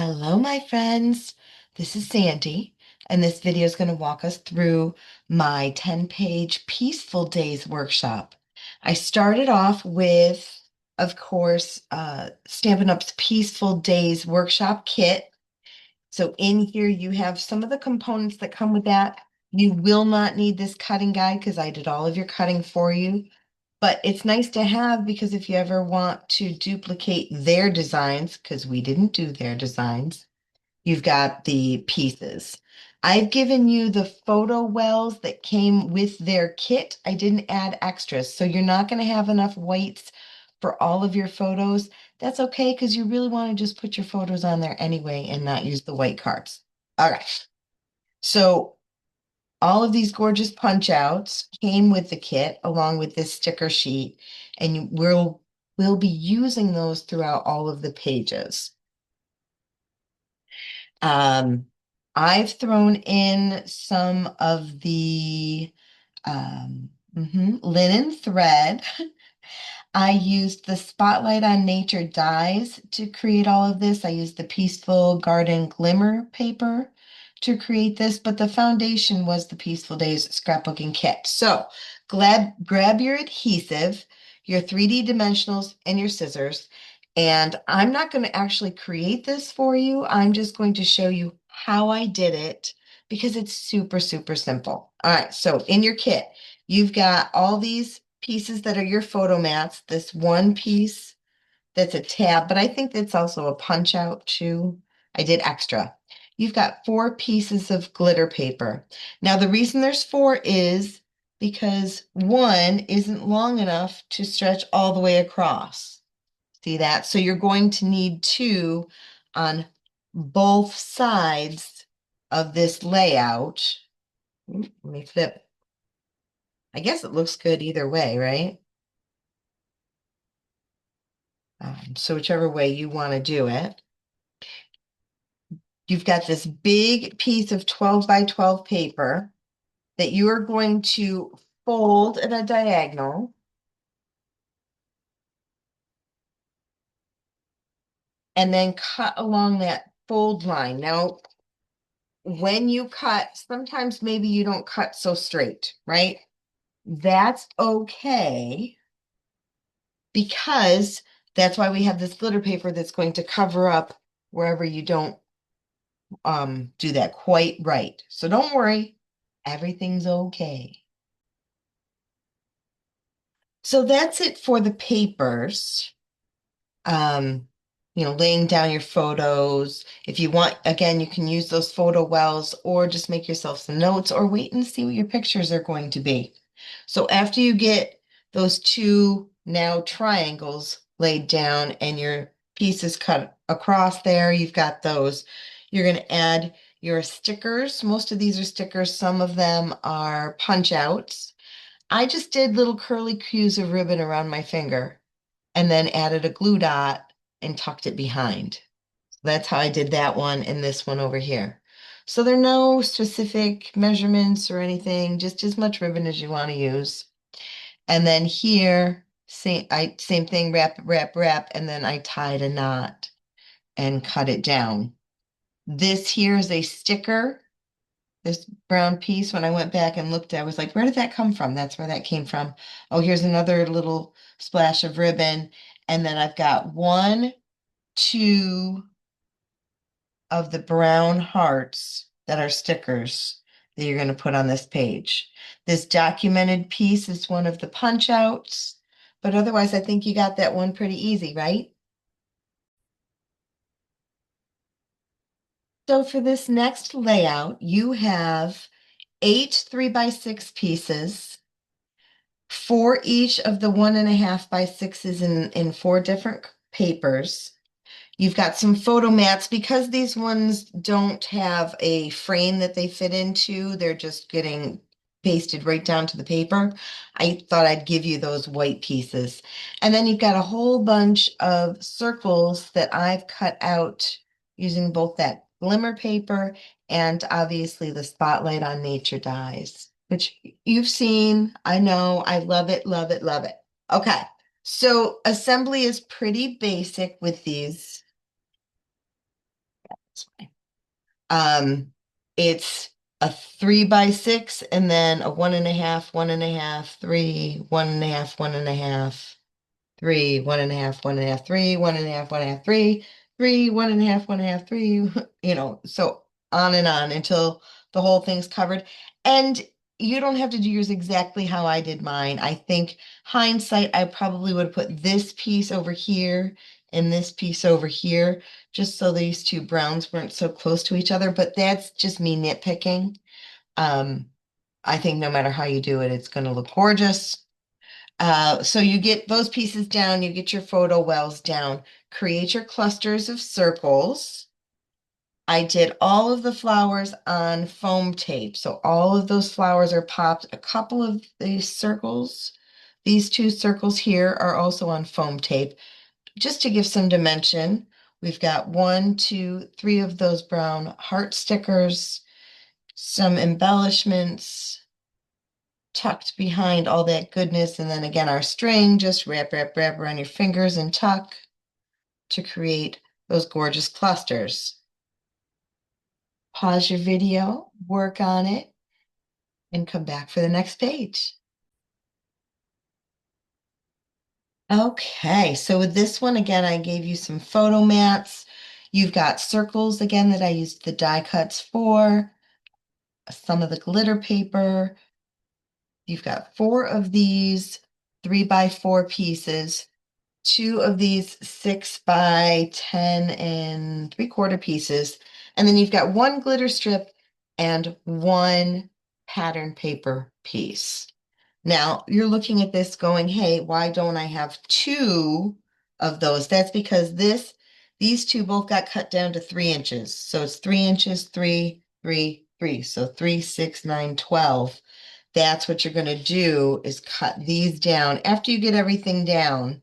Hello, my friends. This is Sandy, and this video is going to walk us through my 10-page Peaceful Days workshop. I started off with, of course, Stampin' Up's Peaceful Days workshop kit. So in here, you have some of the components that come with that. You will not need this cutting guide because I did all of your cutting for you. But it's nice to have because if you ever want to duplicate their designs, because we didn't do their designs, you've got the pieces. I've given you the photo wells that came with their kit. I didn't add extras, so you're not going to have enough whites for all of your photos. That's okay because you really want to just put your photos on there anyway and not use the white cards. All right. So all of these gorgeous punch outs came with the kit along with this sticker sheet, and we'll be using those throughout all of the pages. Um, I've thrown in some of the linen thread. I used the Spotlight on Nature dies to create all of this. I used the Peaceful Garden Glimmer Paper to create this, but the foundation was the Peaceful Days scrapbooking kit. So grab your adhesive, your 3D dimensionals, and your scissors. And I'm not going to actually create this for you. I'm just going to show you how I did it because it's super, super simple. All right, so in your kit, you've got all these pieces that are your photo mats, this one piece that's a tab, but I think that's also a punch out too. I did extra. You've got 4 pieces of glitter paper. Now, the reason there's 4 is because one isn't long enough to stretch all the way across. See that? So you're going to need 2 on both sides of this layout. Let me flip. I guess it looks good either way, right? So whichever way you want to do it. You've got this big piece of 12 by 12 paper that you are going to fold at a diagonal. And then cut along that fold line. Now, when you cut, sometimes maybe you don't cut so straight, right? That's okay because that's why we have this glitter paper that's going to cover up wherever you don't do that quite right. So don't worry, everything's okay. So that's it for the papers. Um, laying down your photos. If you want, again, you can use those photo wells or just make yourself some notes or wait and see what your pictures are going to be. So after you get those 2 now triangles laid down and your pieces cut across there, you've got those. You're going to add your stickers. Most of these are stickers. Some of them are punch outs. I just did little curly cues of ribbon around my finger and then added a glue dot and tucked it behind. That's how I did that one and this one over here. So there are no specific measurements or anything, just as much ribbon as you want to use. And then here, same thing, wrap, wrap, wrap, and then I tied a knot and cut it down. This here is a sticker. This brown piece, when I went back and looked, I was like, where did that come from? That's where that came from. Oh, here's another little splash of ribbon. And then I've got 1, 2 of the brown hearts that are stickers that you're going to put on this page. This documented piece is one of the punch outs, but otherwise I think you got that one pretty easy, right? So for this next layout, you have 8 3x6 pieces, 4 each of the 1.5 by 6s in 4 different papers. You've got some photo mats because these ones don't have a frame that they fit into. They're just getting pasted right down to the paper. I thought I'd give you those white pieces. And then you've got a whole bunch of circles that I've cut out using both that glimmer paper and obviously the Spotlight on Nature dies, which you've seen. I know. I love it, love it, love it. Okay. So assembly is pretty basic with these. Um, it's a 3 by 6 and then a 1.5, 1.5, 3, 1.5, 1.5, 3, 1.5, 1.5, 3, 1.5, 1.5, 3, 3, 1.5, 1.5, 3, so on until the whole thing's covered. And you don't have to do yours exactly how I did mine. I think hindsight, I probably would put this piece over here and this piece over here, just so these two browns weren't so close to each other. But that's just me nitpicking. Um, I think no matter how you do it, it's going to look gorgeous. So you get those pieces down, you get your photo wells down, create your clusters of circles. I did all of the flowers on foam tape. So all of those flowers are popped. A couple of these circles, these two circles here are also on foam tape, just to give some dimension. We've got 1, 2, 3 of those brown heart stickers, some embellishments tucked behind all that goodness. And then again, our string, just wrap, wrap, wrap around your fingers and tuck to create those gorgeous clusters. Pause your video, work on it, and come back for the next page. Okay, so with this one, again, I gave you some photo mats. You've got circles, again, that I used the die cuts for, some of the glitter paper. You've got 4 of these 3 by 4 pieces, 2 of these 6 by 10 and 3/4 pieces, and then you've got 1 glitter strip and 1 pattern paper piece. Now you're looking at this going, hey, why don't I have 2 of those? That's because these two both got cut down to 3 inches. So it's 3 inches, 3, 3, 3. So 3, 6, 9, 12. That's what you're going to do, is cut these down. After you get everything down,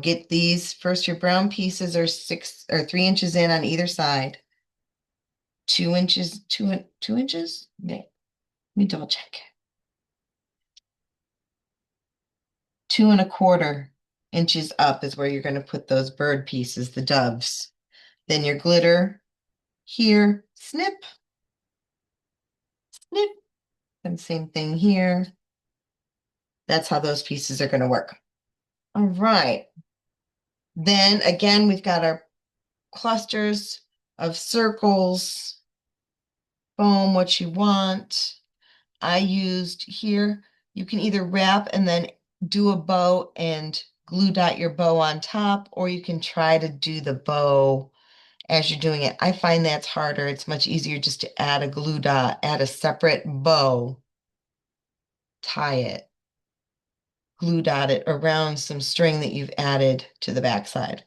get these first, your brown pieces are 6 or 3 inches in on either side. 2 inches, 2 inches? Yeah. Let me double check. 2 1/4 inches up is where you're going to put those bird pieces, the doves. Then your glitter here, snip, snip, and same thing here. That's how those pieces are going to work. All right. Then again, we've got our clusters of circles, foam, what you want. I used here, you can either wrap and then do a bow and glue dot your bow on top, or you can try to do the bow as you're doing it. I find that's harder. It's much easier just to add a glue dot, add a separate bow, tie it, glue dot it around some string that you've added to the backside.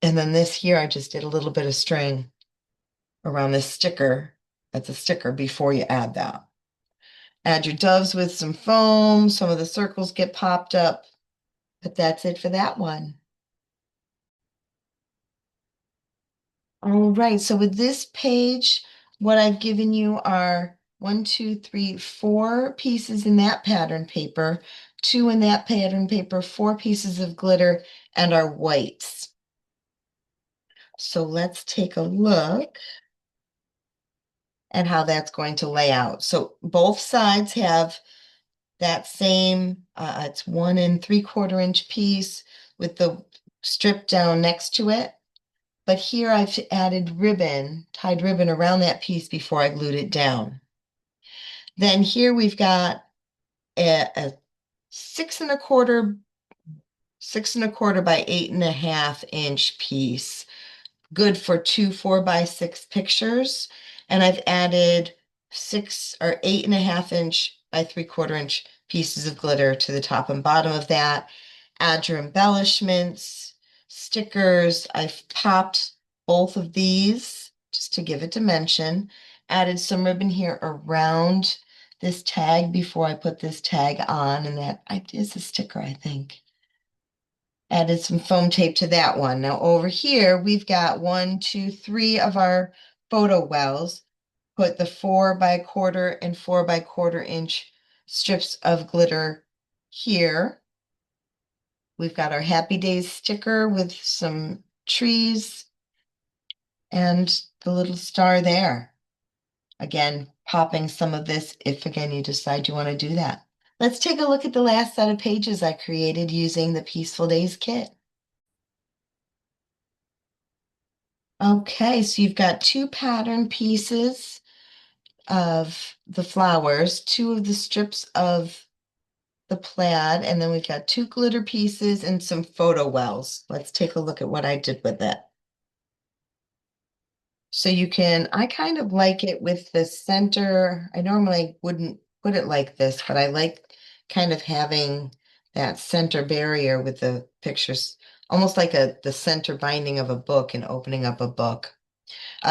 And then this here, I just did a little bit of string around this sticker. That's a sticker before you add that. Add your doves with some foam. Some of the circles get popped up, but that's it for that one. All right, so with this page, what I've given you are 1, 2, 3, 4 pieces in that pattern paper, 2 in that pattern paper, 4 pieces of glitter, and our whites. So let's take a look at how that's going to lay out. So both sides have that same, it's 1 3/4 inch piece with the strip down next to it. But here I've added ribbon, tied ribbon around that piece before I glued it down. Then here we've got a 6 1/4 by 8.5 inch piece, good for 2 4 by 6 pictures. And I've added 6 or 8.5 inch by 3/4 inch pieces of glitter to the top and bottom of that. Add your embellishments, stickers. I've popped both of these just to give it dimension. Added some ribbon here around this tag before I put this tag on, and that is a sticker, I think. Added some foam tape to that one. Now over here, we've got 1, 2, 3 of our photo wells. Put the 4 by 1/4 and 4 by 1/4 inch strips of glitter here. We've got our Happy Days sticker with some trees and the little star there. Again, popping some of this if again you decide you want to do that. Let's take a look at the last set of pages I created using the Peaceful Days kit. Okay, so you've got two pattern pieces of the flowers, two of the strips of the plaid, and then we've got two glitter pieces and some photo wells. Let's take a look at what I did with it. So you can, I kind of like it with the center. I normally wouldn't put it like this, but I like kind of having that center barrier with the pictures, almost like the center binding of a book and opening up a book.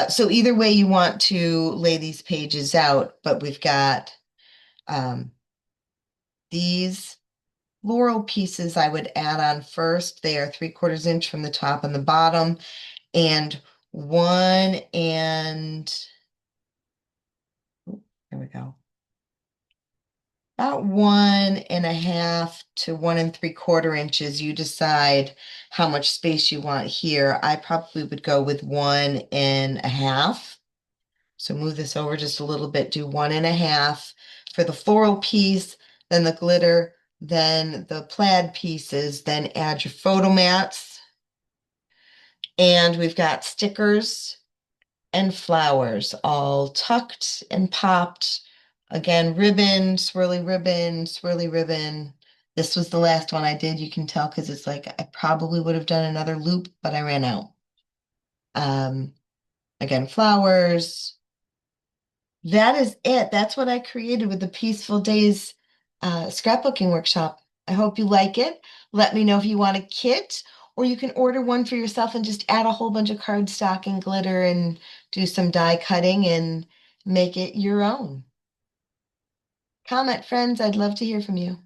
So either way you want to lay these pages out, but we've got um, these floral pieces I would add on first. They are 3/4 inch from the top and the bottom, and one and there we go. About 1.5 to 1 3/4 inches. You decide how much space you want here. I probably would go with 1.5. So move this over just a little bit, do 1.5 for the floral piece, then the glitter, then the plaid pieces, then add your photo mats. And we've got stickers and flowers all tucked and popped. Again, ribbon, swirly ribbon, swirly ribbon. This was the last one I did. You can tell because it's like I probably would have done another loop, but I ran out. Um, again, flowers. That is it. That's what I created with the Peaceful Days scrapbooking workshop. I hope you like it. Let me know if you want a kit, or you can order one for yourself and just add a whole bunch of cardstock and glitter and do some die cutting and make it your own. Comment, friends. I'd love to hear from you.